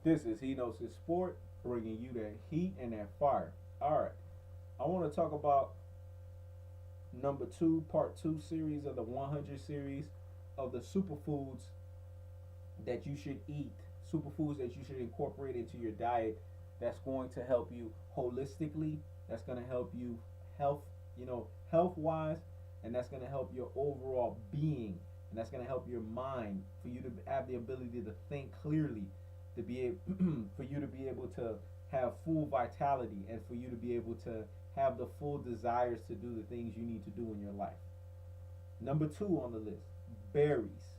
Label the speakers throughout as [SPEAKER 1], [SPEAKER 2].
[SPEAKER 1] This is Hinosis Sport, bringing you that heat and that fire. All right, I want to talk about number two, part two series of the 100 series of the superfoods that you should eat, superfoods that you should incorporate into your diet. That's going to help you holistically. That's going to help you health, health wise, and that's going to help your overall being, and that's going to help your mind for you to have the ability to think clearly, to be able, for you to be able to have full vitality, and for you to be able to have the full desires to do the things you need to do in your life. Number two on the list, berries.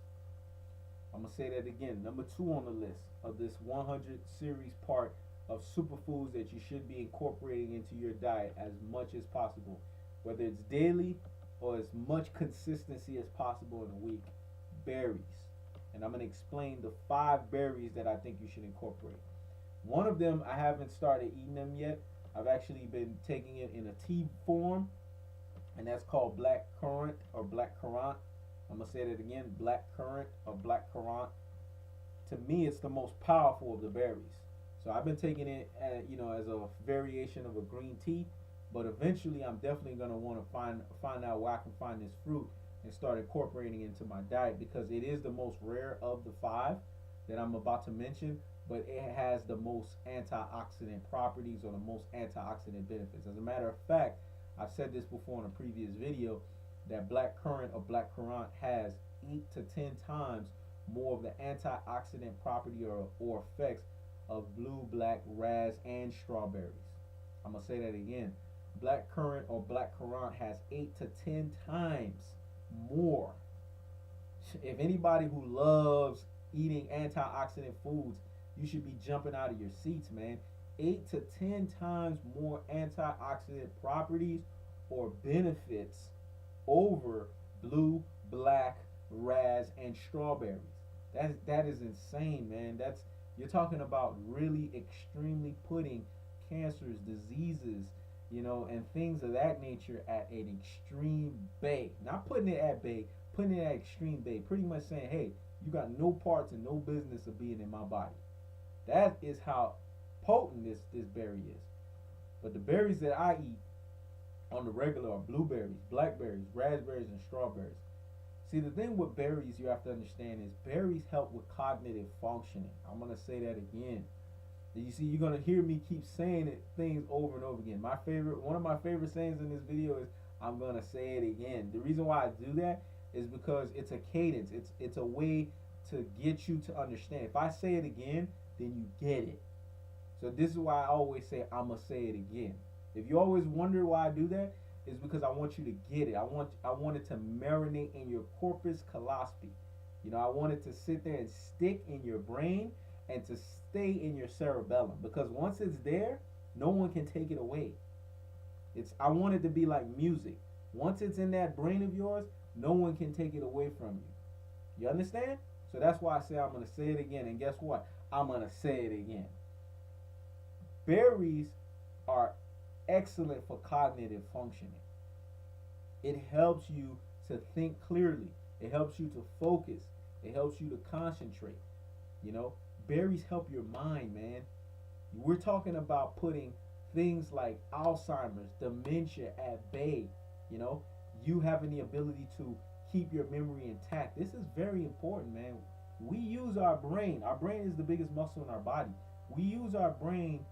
[SPEAKER 1] I'm gonna say that again. Number two on the list of this 100 series part of superfoods that you should be incorporating into your diet as much as possible, whether it's daily or as much consistency as possible in a week. Berries. And I'm gonna explain the 5 berries that I think you should incorporate. One of them, I haven't started eating them yet. I've actually been taking it in a tea form, and that's called black currant or black currant. I'm gonna say that again, black currant or black currant. To me, it's the most powerful of the berries. So I've been taking it, as a variation of a green tea. But eventually, I'm definitely gonna want to find out where I can find this fruit and start incorporating it into my diet, because it is the most rare of the 5 that I'm about to mention, but it has the most antioxidant properties or the most antioxidant benefits. As a matter of fact, I've said this before in a previous video, that black currant or black currant has 8 to 10 times more of the antioxidant property or effects of blue, black, ras, and strawberries. I'm gonna say that again. Black currant or black currant has 8 to 10 times more. If anybody who loves eating antioxidant foods, you should be jumping out of your seats, man. 8 to 10 times more antioxidant properties or benefits over blue, black, ras, and strawberries. That is insane, man. You're talking about really extremely putting cancers, diseases, and things of that nature at an extreme bay. Not putting it at bay, putting it at extreme bay. Pretty much saying, hey, you got no parts and no business of being in my body. That is how potent this berry is. But the berries that I eat on the regular are blueberries, blackberries, raspberries, and strawberries. See, the thing with berries you have to understand is berries help with cognitive functioning. I'm gonna say that again. You see, you're gonna hear me keep saying things over and over again. One of my favorite sayings in this video is, "I'm gonna say it again." The reason why I do that is because it's a cadence. It's a way to get you to understand. If I say it again, then you get it. So this is why I always say, "I'm gonna say it again." If you always wonder why I do that, it's because I want you to get it. I want it to marinate in your corpus callosum. I want it to sit there and stick in your brain and to stay in your cerebellum, because once it's there, no one can take it away. I want it to be like music. Once it's in that brain of yours, no one can take it away from you. You understand? So that's why I say I'm going to say it again, and guess what? I'm going to say it again. Berries are excellent for cognitive functioning. It helps you to think clearly. It helps you to focus. It helps you to concentrate. Berries help your mind, man. We're talking about putting things like Alzheimer's, dementia at bay. You having the ability to keep your memory intact. This is very important, man. We use our brain. Our brain is the biggest muscle in our body. We use our brain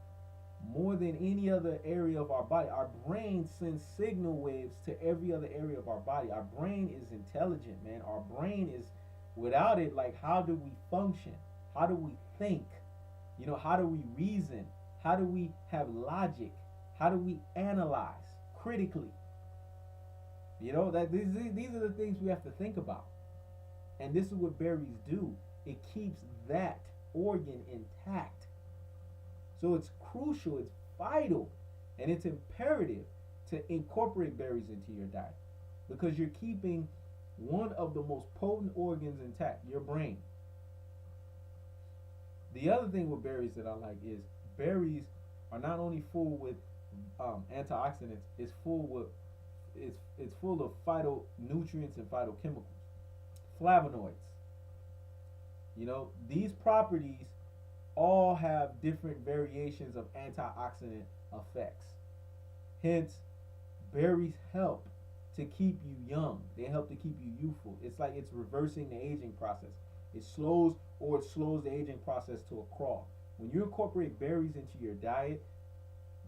[SPEAKER 1] more than any other area of our body. Our brain sends signal waves to every other area of our body. Our brain is intelligent, man. Our brain is, without it, like, how do we function? How do we think? How do we reason? How do we have logic? How do we analyze critically? That these are the things we have to think about. And this is what berries do. It keeps that organ intact. So it's crucial, it's vital, and it's imperative to incorporate berries into your diet, because you're keeping one of the most potent organs intact, your brain. The other thing with berries that I like is berries are not only full with antioxidants, it's full of phytonutrients and phytochemicals, flavonoids. These properties all have different variations of antioxidant effects. Hence, berries help to keep you young. They help to keep you youthful. It's like it's reversing the aging process. It slows the aging process to a crawl. When you incorporate berries into your diet,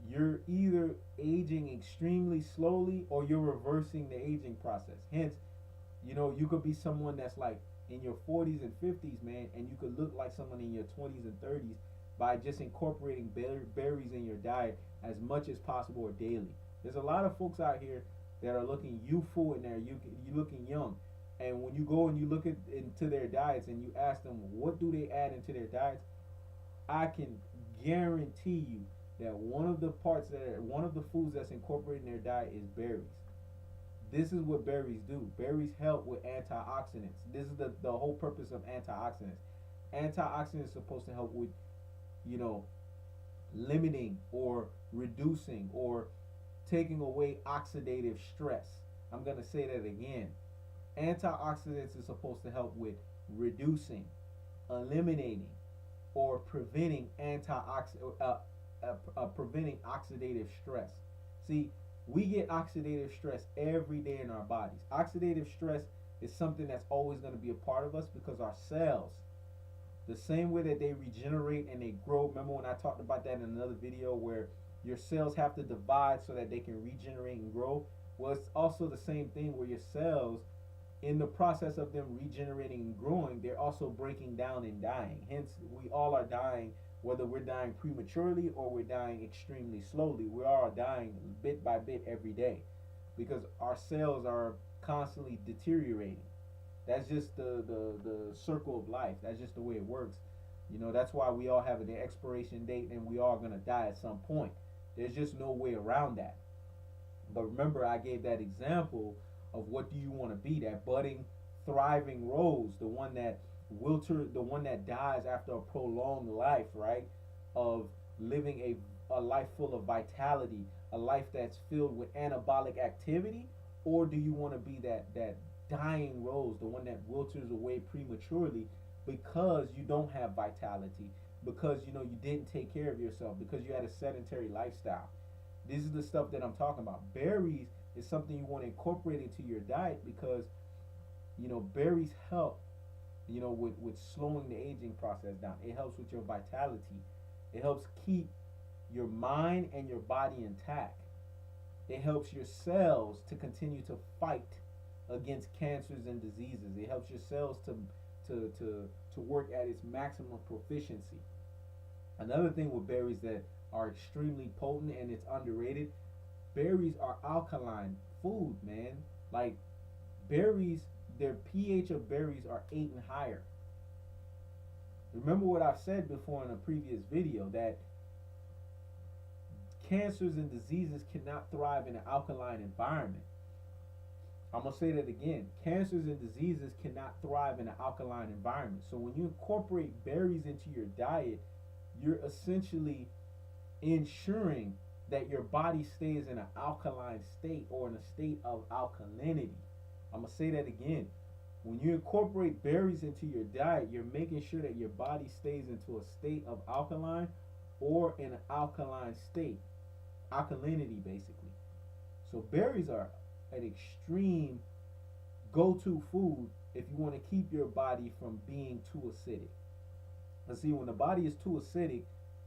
[SPEAKER 1] you're either aging extremely slowly or you're reversing the aging process. Hence, you could be someone that's like in your 40s and 50s, man, and you could look like someone in your 20s and 30s by just incorporating berries in your diet as much as possible or daily. There's a lot of folks out here that are looking youthful and you looking young. And when you go and you look into their diets and you ask them what do they add into their diets, I can guarantee you that one of the foods that's incorporated in their diet is berries. This is what berries do. Berries help with antioxidants. This is the whole purpose of antioxidants. Antioxidants are supposed to help with, you know, limiting or reducing or taking away oxidative stress. I'm going to say that again. Antioxidants is supposed to help with reducing, eliminating, or preventing oxidative stress. See, we get oxidative stress every day in our bodies. Oxidative stress is something that's always going to be a part of us because our cells, the same way that they regenerate and they grow. Remember when I talked about that in another video where your cells have to divide so that they can regenerate and grow? Well, it's also the same thing where your cells, in the process of them regenerating and growing, they're also breaking down and dying. Hence, we all are dying, whether we're dying prematurely or we're dying extremely slowly. We are dying bit by bit every day because our cells are constantly deteriorating. That's just the circle of life. That's just the way it works. That's why we all have an expiration date and we are going to die at some point. There's just no way around that. But remember, I gave that example of what do you want to be, that budding, thriving rose, the one that the one that dies after a prolonged life, right? Of living a life full of vitality, a life that's filled with anabolic activity, or do you want to be that dying rose, the one that wilters away prematurely because you don't have vitality, because you didn't take care of yourself, because you had a sedentary lifestyle. This is the stuff that I'm talking about. Berries is something you want to incorporate into your diet because berries help with slowing the aging process down. It helps with your vitality. It helps keep your mind and your body intact. It helps your cells to continue to fight against cancers and diseases. It helps your cells to work at its maximum proficiency. Another thing with berries that are extremely potent and it's underrated, berries are alkaline food, man. Like berries, their pH of berries are 8 and higher. Remember what I've said before in a previous video, that cancers and diseases cannot thrive in an alkaline environment. I'm going to say that again. Cancers and diseases cannot thrive in an alkaline environment. So when you incorporate berries into your diet, you're essentially ensuring that your body stays in an alkaline state or in a state of alkalinity. I'm going to say that again. When you incorporate berries into your diet, you're making sure that your body stays into a state of alkaline or in an alkaline state. Alkalinity, basically. So berries are an extreme go-to food if you want to keep your body from being too acidic. But see, when the body is too acidic,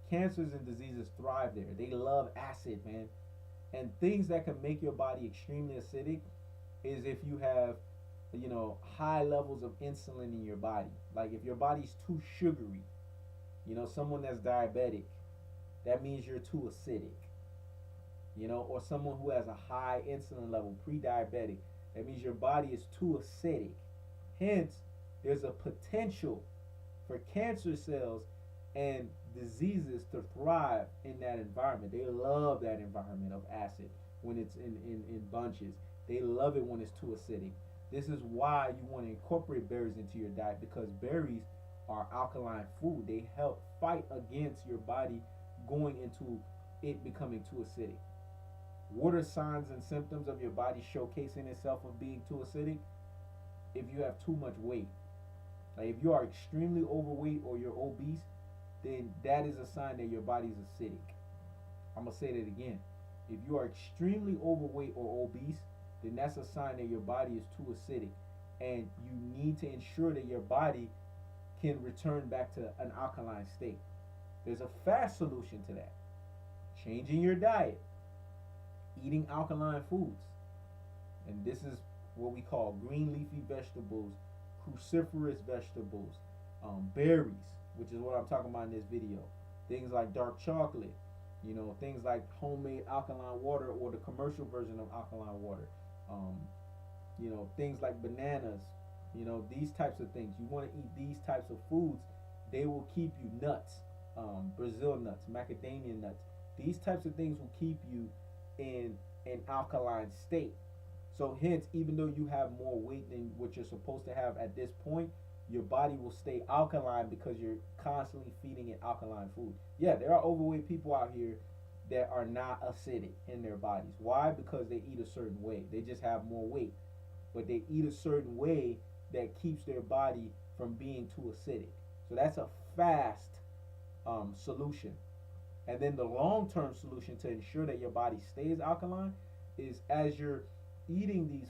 [SPEAKER 1] cancers and diseases thrive there. They love acid, man. And things that can make your body extremely acidic is if you have, high levels of insulin in your body. Like if your body's too sugary, someone that's diabetic, that means you're too acidic. Or someone who has a high insulin level, pre-diabetic, that means your body is too acidic. Hence, there's a potential for cancer cells and diseases to thrive in that environment. They love that environment of acid when it's in bunches. They love it when it's too acidic. This is why you want to incorporate berries into your diet, because berries are alkaline food. They help fight against your body going into it becoming too acidic. What are signs and symptoms of your body showcasing itself of being too acidic? If you have too much weight. Like if you are extremely overweight or you're obese, then that is a sign that your body's acidic. I'm gonna say that again. If you are extremely overweight or obese, then that's a sign that your body is too acidic, and you need to ensure that your body can return back to an alkaline state. There's a fast solution to that. Changing your diet, eating alkaline foods. And this is what we call green leafy vegetables, cruciferous vegetables, berries, which is what I'm talking about in this video. Things like dark chocolate, things like homemade alkaline water or the commercial version of alkaline water. Things like bananas, these types of things. You want to eat these types of foods. They will keep you nuts, Brazil nuts, macadamia nuts. These types of things will keep you in an alkaline state. So hence, even though you have more weight than what you're supposed to have at this point, your body will stay alkaline because you're constantly feeding it alkaline food. Yeah, there are overweight people out here that are not acidic in their bodies. Why? Because they eat a certain way. They just have more weight. But they eat a certain way that keeps their body from being too acidic. So that's a fast solution. And then the long-term solution to ensure that your body stays alkaline is, as you're eating these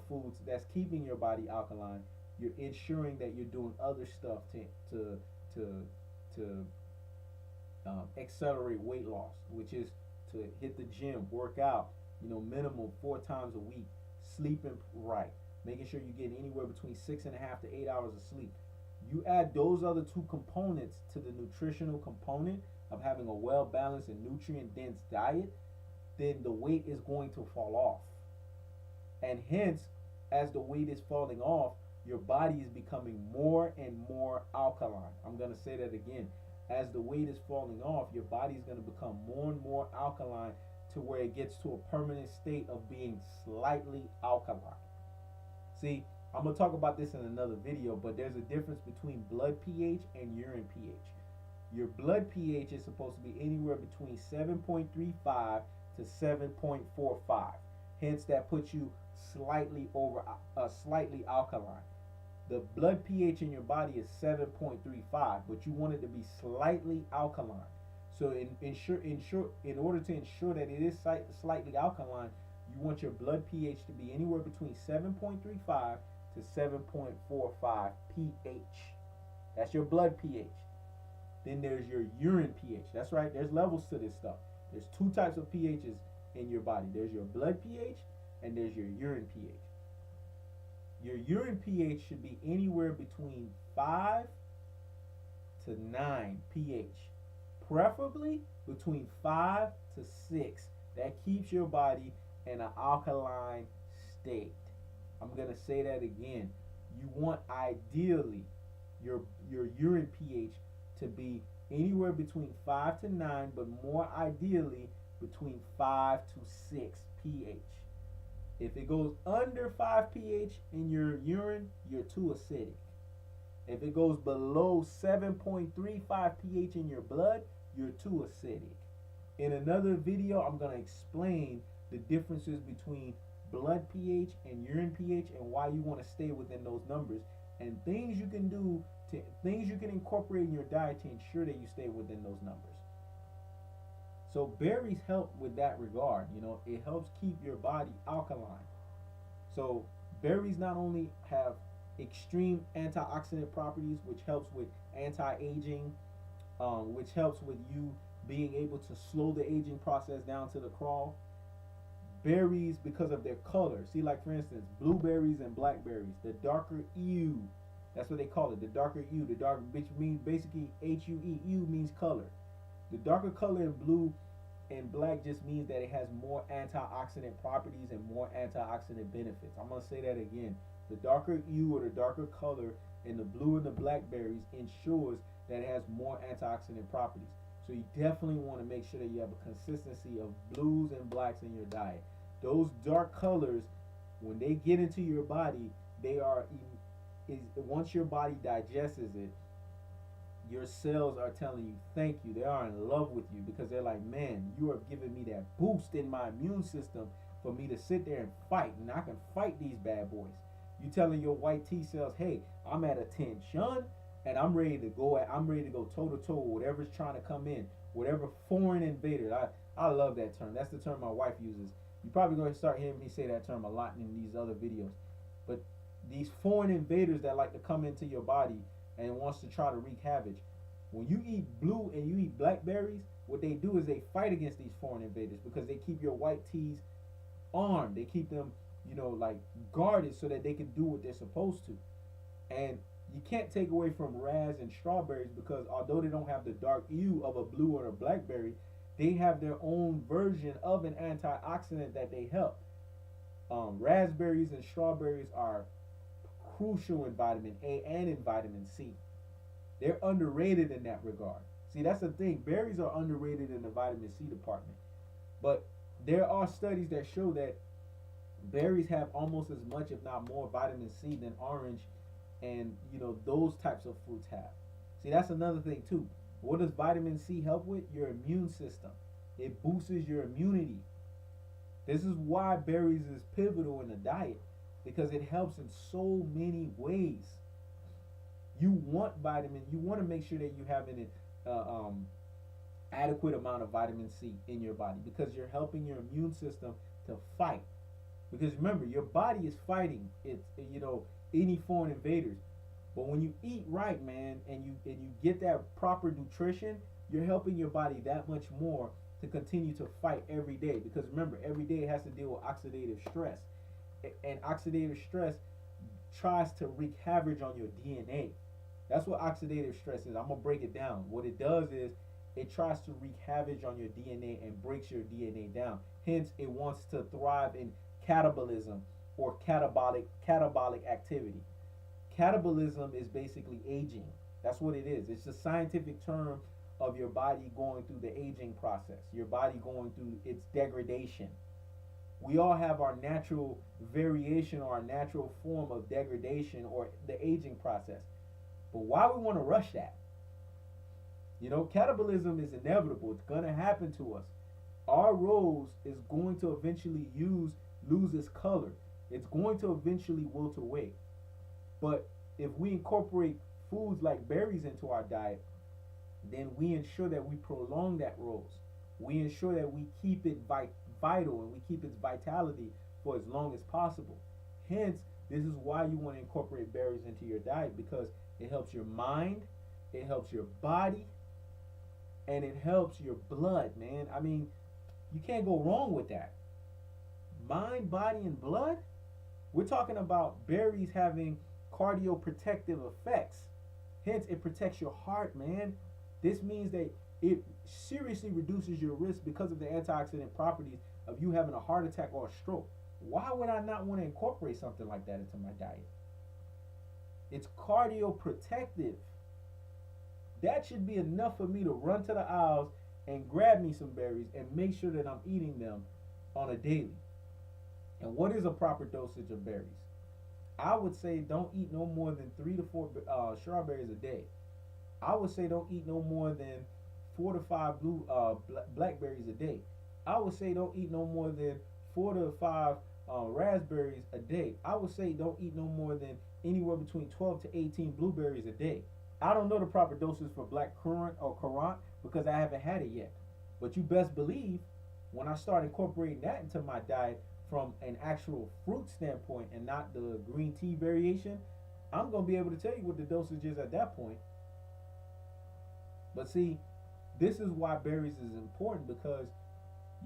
[SPEAKER 1] foods that's keeping your body alkaline, you're ensuring that you're doing other stuff to accelerate weight loss, which is to hit the gym, work out, minimum 4 times a week, sleeping right, making sure you get anywhere between 6.5 to 8 hours of sleep. You add those other 2 components to the nutritional component of having a well-balanced and nutrient-dense diet, then the weight is going to fall off. And hence, as the weight is falling off, your body is becoming more and more alkaline. I'm going to say that again. As the weight is falling off, your body is going to become more and more alkaline to where it gets to a permanent state of being slightly alkaline. See, I'm going to talk about this in another video, but there's a difference between blood pH and urine pH. Your blood pH is supposed to be anywhere between 7.35 to 7.45. Hence, that puts you slightly alkaline. The blood pH in your body is 7.35, but you want it to be slightly alkaline. So in order to ensure that it is slightly alkaline, you want your blood pH to be anywhere between 7.35 to 7.45 pH. That's your blood pH. Then there's your urine pH. That's right, there's levels to this stuff. There's 2 types of pHs in your body. There's your blood pH and there's your urine pH. Your urine pH should be anywhere between 5 to 9 pH. Preferably between 5 to 6. That keeps your body in an alkaline state. I'm going to say that again. You want ideally your urine pH to be anywhere between 5 to 9, but more ideally between 5 to 6 pH. If it goes under 5 pH in your urine, you're too acidic. If it goes below 7.35 pH in your blood, you're too acidic. In another video, I'm going to explain the differences between blood pH and urine pH and why you want to stay within those numbers, and things you can do, things you can incorporate in your diet to ensure that you stay within those numbers. So berries help with that regard. It helps keep your body alkaline. So berries not only have extreme antioxidant properties, which helps with anti-aging, which helps with you being able to slow the aging process down to the crawl. Berries, because of their color, see, like for instance, blueberries and blackberries, the darker hue, that's what they call it, the darker hue, which means basically HUE, hue means color. The darker color in blue and black just means that it has more antioxidant properties and more antioxidant benefits. I'm going to say that again. The darker hue or the darker color in the blue and the blackberries ensures that it has more antioxidant properties. So you definitely want to make sure that you have a consistency of blues and blacks in your diet. Those dark colors, when they get into your body, once your body digests it, your cells are telling you thank you. They are in love with you because they're like, man, you are giving me that boost in my immune system for me to sit there and fight, and I can fight these bad boys. You telling your white T cells, hey, I'm at attention, and I'm ready to go toe to toe with whatever's trying to come in, whatever foreign invader. I love that term. That's the term my wife uses. You probably going to start hearing me say that term a lot in these other videos. But these foreign invaders that like to come into your body and wants to try to wreak havoc. When you eat blue and you eat blackberries, what they do is they fight against these foreign invaders because they keep your white teas armed. They keep them, like guarded so that they can do what they're supposed to. And you can't take away from ras and strawberries because although they don't have the dark hue of a blue or a blackberry, they have their own version of an antioxidant that they help. Raspberries and strawberries are crucial in vitamin A and in vitamin C. They're underrated in that regard. See, that's the thing. Berries are underrated in the vitamin C department. But there are studies that show that berries have almost as much, if not more, vitamin C than orange and those types of fruits have. See, that's another thing too. What does vitamin C help with? Your immune system. It boosts your immunity. This is why berries is pivotal in the diet, because it helps in so many ways. You want vitamin. You want to make sure that you have an adequate amount of vitamin C in your body because you're helping your immune system to fight. Because remember, your body is fighting any foreign invaders. But when you eat right, man, and you get that proper nutrition, you're helping your body that much more to continue to fight every day. Because remember, every day it has to deal with oxidative stress. And oxidative stress tries to wreak havoc on your DNA. That's what oxidative stress is. I'm going to break it down. What it does is it tries to wreak havoc on your DNA and breaks your DNA down. Hence, it wants to thrive in catabolism or catabolic activity. Catabolism is basically aging. That's what it is. It's a scientific term of your body going through the aging process, your body going through its degradation. We all have our natural variation or our natural form of degradation or the aging process. But why we want to rush that? Catabolism is inevitable. It's going to happen to us. Our rose is going to eventually lose its color. It's going to eventually wilt away. But if we incorporate foods like berries into our diet, then we ensure that we prolong that rose. We ensure that we keep it vital and we keep its vitality for as long as possible. Hence, this is why you want to incorporate berries into your diet, because it helps your mind, it helps your body, and it helps your blood, man. I mean, you can't go wrong with that. Mind, body, and blood? We're talking about berries having cardioprotective effects. Hence, it protects your heart, man. This means that it seriously reduces your risk because of the antioxidant properties of you having a heart attack or a stroke. Why would I not want to incorporate something like that into my diet? It's cardioprotective. That should be enough for me to run to the aisles and grab me some berries and make sure that I'm eating them on a daily. And what is a proper dosage of berries? I would say don't eat no more than 3 to 4 strawberries a day. I would say don't eat no more than 4 to 5 blackberries a day. I would say don't eat no more than 4 to 5 raspberries a day. I would say don't eat no more than anywhere between 12 to 18 blueberries a day. I don't know the proper doses for black currant or currant because I haven't had it yet. But you best believe when I start incorporating that into my diet from an actual fruit standpoint and not the green tea variation, I'm going to be able to tell you what the dosage is at that point. But see, this is why berries is important because,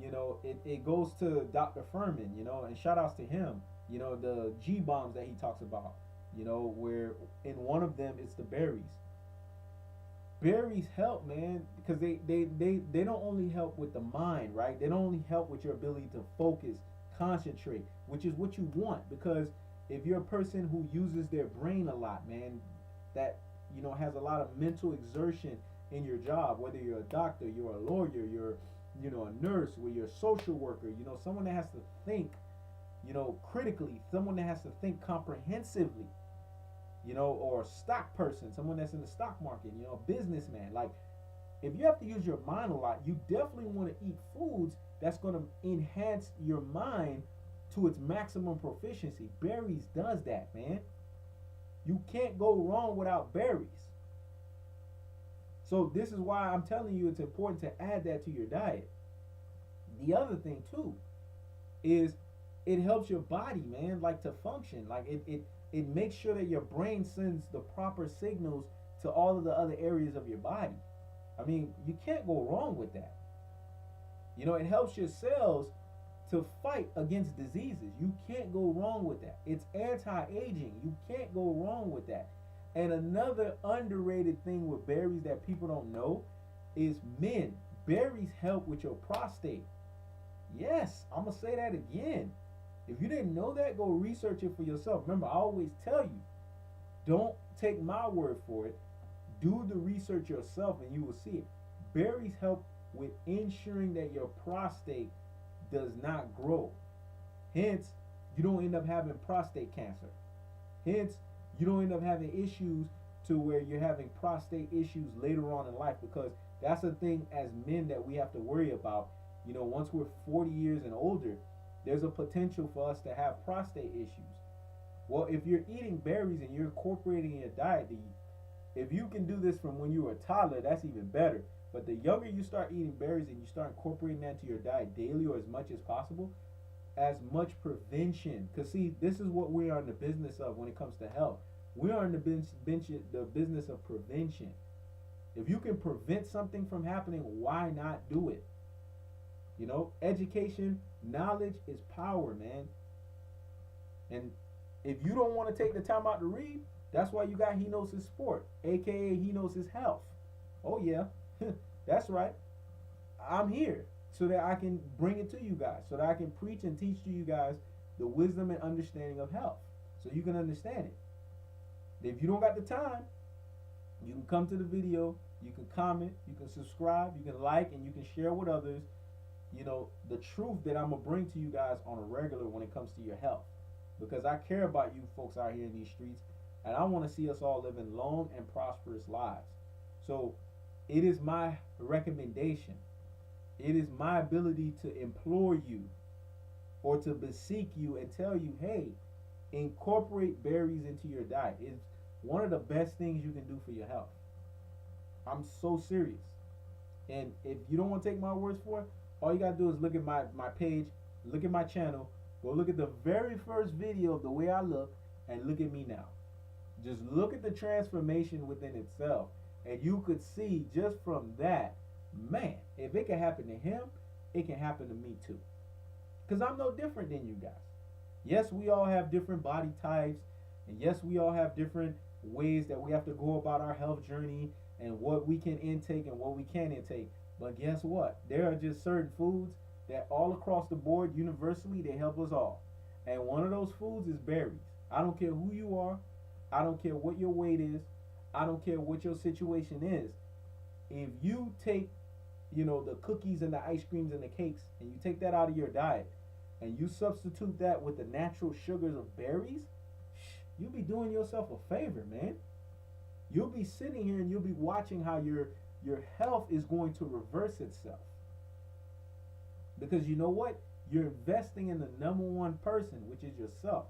[SPEAKER 1] it goes to Dr. Furman, and shout outs to him, the G bombs that he talks about, where in one of them it's the berries. Berries help, man, because they don't only help with the mind, right? They don't only help with your ability to focus, concentrate, which is what you want, because if you're a person who uses their brain a lot, man, that has a lot of mental exertion in your job, whether you're a doctor, you're a lawyer, you're a nurse, or you're a social worker, someone that has to think critically, someone that has to think comprehensively, or a stock person, someone that's in the stock market, a businessman. Like, if you have to use your mind a lot, you definitely want to eat foods that's going to enhance your mind to its maximum proficiency. Berries does that, man. You can't go wrong without berries. So this is why I'm telling you it's important to add that to your diet. The other thing too is it helps your body, man, like to function. Like it makes sure that your brain sends the proper signals to all of the other areas of your body. I mean, you can't go wrong with that. You know, it helps your cells to fight against diseases. You can't go wrong with that. It's anti-aging. You can't go wrong with that. And another underrated thing with berries that people don't know is men. Berries help with your prostate. Yes, I'm going to say that again. If you didn't know that, go research it for yourself. Remember, I always tell you, don't take my word for it. Do the research yourself and you will see it. Berries help with ensuring that your prostate does not grow. Hence, you don't end up having prostate cancer. Hence, you don't end up having issues to where you're having prostate issues later on in life, because that's a thing as men that we have to worry about. You know, once we're 40 years and older, there's a potential for us to have prostate issues. Well, if you're eating berries and you're incorporating in your diet, if you can do this from when you were a toddler, that's even better. But the younger you start eating berries and you start incorporating that into your diet daily or as much as possible, as much prevention. Because see, this is what we are in the business of when it comes to health. We are in the business of prevention. If you can prevent something from happening, why not do it? You know, education, knowledge is power, man. And if you don't want to take the time out to read, that's why you got He Knows His Sport, aka He Knows His Health. Oh yeah, that's right. I'm here so that I can bring it to you guys, so that I can preach and teach to you guys the wisdom and understanding of health, so you can understand it. If you don't got the time, you can come to the video, you can comment, you can subscribe, you can like, and you can share with others, you know, the truth that I'm going to bring to you guys on a regular when it comes to your health. Because I care about you folks out here in these streets, and I want to see us all living long and prosperous lives. So it is my recommendation. It is my ability to implore you or to beseech you and tell you, hey, incorporate berries into your diet. It's one of the best things you can do for your health. I'm so serious. And if you don't want to take my words for it, all you got to do is look at my page, look at my channel, go look at the very first video of the way I look, and look at me now. Just look at the transformation within itself, and you could see just from that, man, if it can happen to him, it can happen to me too. Because I'm no different than you guys. Yes, we all have different body types, and yes, we all have different ways that we have to go about our health journey and what we can intake and what we can't intake. But guess what? There are just certain foods that all across the board, universally, they help us all. And one of those foods is berries. I don't care who you are. I don't care what your weight is. I don't care what your situation is. If you take, you know, the cookies and the ice creams and the cakes, and you take that out of your diet, and you substitute that with the natural sugars of berries, you'll be doing yourself a favor, man. You'll be sitting here and you'll be watching how your health is going to reverse itself. Because you know what? You're investing in the number one person, which is yourself.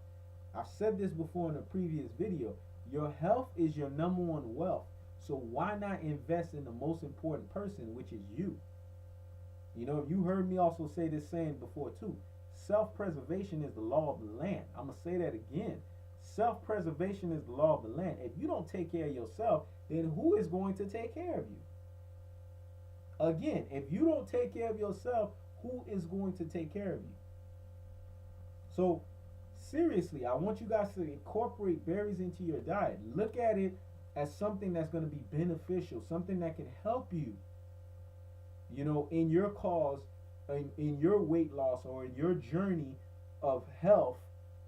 [SPEAKER 1] I've said this before in a previous video. Your health is your number one wealth. So why not invest in the most important person, which is you? You know, you heard me also say this saying before too. Self-preservation is the law of the land. I'm going to say that again. Self-preservation is the law of the land. If you don't take care of yourself, then who is going to take care of you? Again, if you don't take care of yourself, who is going to take care of you? So, seriously, I want you guys to incorporate berries into your diet. Look at it as something that's going to be beneficial, something that can help you, you know, in your cause, in your weight loss, or in your journey of health,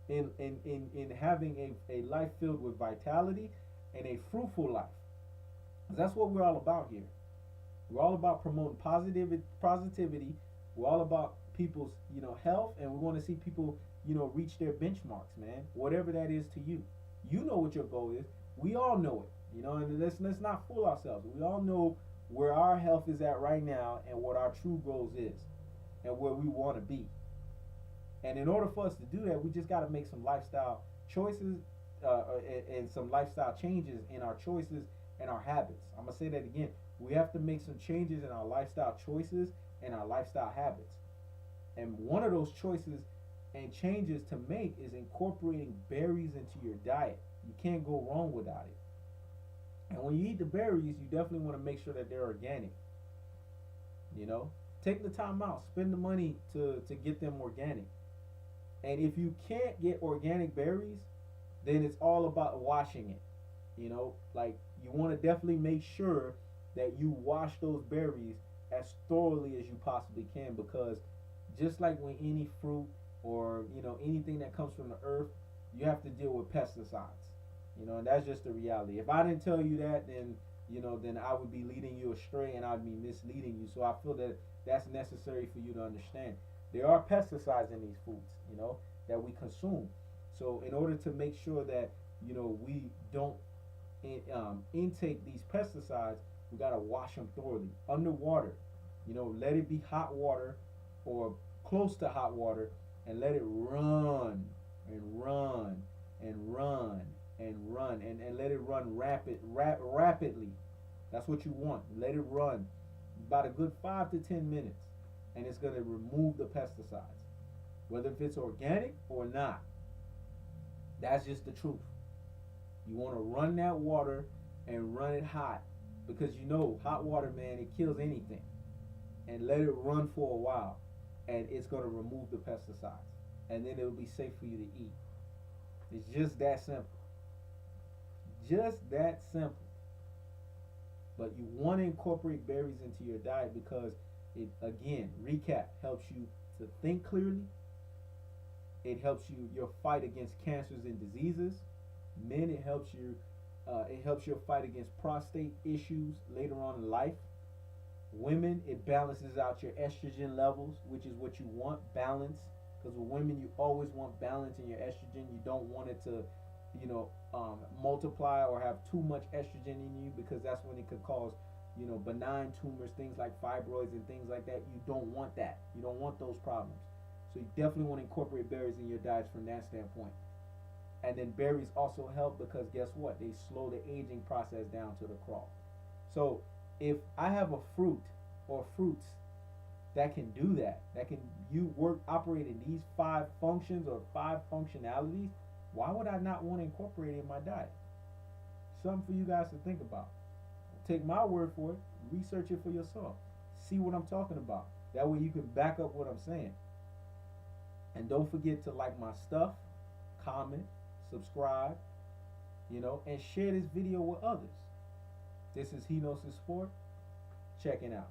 [SPEAKER 1] in having a life filled with vitality and a fruitful life. That's what we're all about here. We're all about promoting positivity. We're all about people's, you know, health, and we want to see people, you know, reach their benchmarks, man. Whatever that is to you. You know what your goal is. We all know it, you know, and let's not fool ourselves. We all know where our health is at right now and what our true goals is and where we want to be. And in order for us to do that, we just got to make some lifestyle choices and some lifestyle changes in our choices and our habits. I'm going to say that again. We have to make some changes in our lifestyle choices and our lifestyle habits. And one of those choices and changes to make is incorporating berries into your diet. You can't go wrong without it. And when you eat the berries, you definitely want to make sure that they're organic. You know, take the time out, spend the money to get them organic. And if you can't get organic berries, then it's all about washing it. You know, like you want to definitely make sure that you wash those berries as thoroughly as you possibly can, because just like when any fruit or anything that comes from the earth, you have to deal with pesticides. And that's just the reality. If I didn't tell you that, then I would be leading you astray and I'd be misleading you. So I feel that that's necessary for you to understand. There are pesticides in these foods, that we consume. So in order to make sure that we don't intake these pesticides, we gotta wash them thoroughly underwater. Let it be hot water or close to hot water, and let it run and run and run and run and let it run rapidly. That's what you want. Let it run about a good 5 to 10 minutes, and it's gonna remove the pesticides, whether if it's organic or not. That's just the truth. You want to run that water and run it hot, because hot water, man, it kills anything. And let it run for a while, and it's going to remove the pesticides, and then it'll be safe for you to eat. It's just that simple. Just that simple. But you want to incorporate berries into your diet because it, again, recap, helps you to think clearly. It helps you your fight against cancers and diseases. Men, it helps your fight against prostate issues later on in life. Women, it balances out your estrogen levels, which is what you want, balance. Because with women, you always want balance in your estrogen. You don't want it to, multiply or have too much estrogen in you, because that's when it could cause, benign tumors, things like fibroids and things like that. You don't want that. You don't want those problems. So you definitely want to incorporate berries in your diets from that standpoint. And then berries also help because guess what? They slow the aging process down to the crawl. So if I have a fruit or fruits that can do that, operate in these 5 functions or 5 functionalities, why would I not want to incorporate it in my diet? Something for you guys to think about. Take my word for it. Research it for yourself. See what I'm talking about. That way you can back up what I'm saying. And don't forget to like my stuff, comment, subscribe, and share this video with others. This is Henosis Sport, checking out.